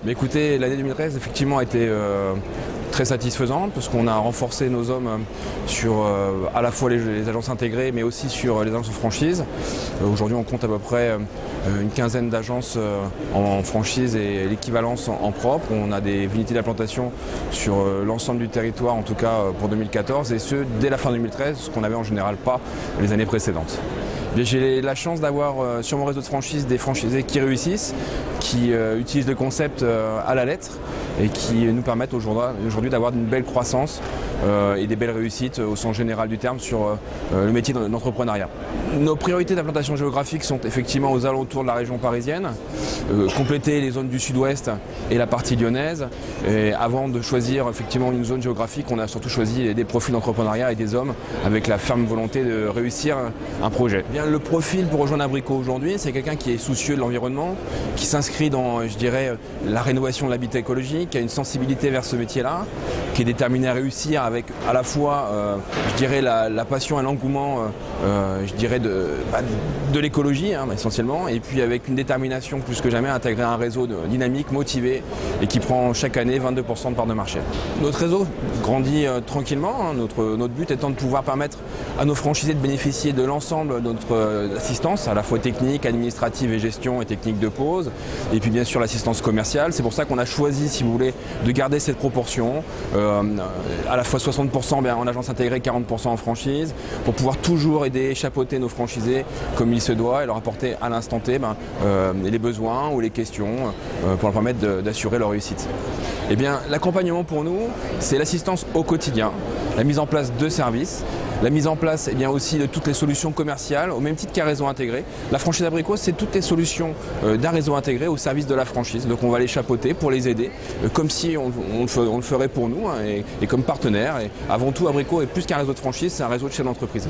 Mais écoutez, l'année 2013 effectivement a été très satisfaisante parce qu'on a renforcé nos hommes sur à la fois les agences intégrées mais aussi sur les agences de franchise. Aujourd'hui on compte à peu près une quinzaine d'agences en franchise et l'équivalence en propre. On a des unités d'implantation sur l'ensemble du territoire, en tout cas pour 2014, et ce dès la fin 2013, ce qu'on n'avait en général pas les années précédentes. J'ai la chance d'avoir sur mon réseau de franchise des franchisés qui réussissent, qui utilisent le concept à la lettre et qui nous permettent aujourd'hui d'avoir une belle croissance et des belles réussites au sens général du terme sur le métier d'entrepreneuriat. Nos priorités d'implantation géographique sont effectivement aux alentours de la région parisienne, compléter les zones du sud-ouest et la partie lyonnaise. Et avant de choisir effectivement une zone géographique, on a surtout choisi des profils d'entrepreneuriat et des hommes avec la ferme volonté de réussir un projet. Bien, le profil pour rejoindre Abrico aujourd'hui, c'est quelqu'un qui est soucieux de l'environnement, qui s'inscrit dans, je dirais, la rénovation de l'habitat écologique, qui a une sensibilité vers ce métier-là, qui est déterminé à réussir avec à la fois, je dirais, la passion et l'engouement, je dirais, de l'écologie essentiellement, et puis avec une détermination plus que jamais à intégrer un réseau dynamique, motivé et qui prend chaque année 22% de part de marché. Notre réseau grandit tranquillement, notre but étant de pouvoir permettre à nos franchisés de bénéficier de l'ensemble de notre assistance, à la fois technique, administrative et gestion et technique de pause, et puis bien sûr l'assistance commerciale. C'est pour ça qu'on a choisi, si vous voulez, de garder cette proportion, à la fois 60% en agence intégrée, 40% en franchise, pour pouvoir toujours aider, chapeauter nos franchisés comme il se doit et leur apporter à l'instant T les besoins ou les questions pour leur permettre d'assurer leur réussite. Eh bien, l'accompagnement pour nous, c'est l'assistance au quotidien, la mise en place de services, la mise en place aussi de toutes les solutions commerciales, au même titre qu'un réseau intégré. La franchise Abrico, c'est toutes les solutions d'un réseau intégré au service de la franchise. Donc on va les chapeauter pour les aider, comme si on le ferait pour nous et comme partenaire. Et avant tout, Abrico est plus qu'un réseau de franchise, c'est un réseau de chefs d'entreprise.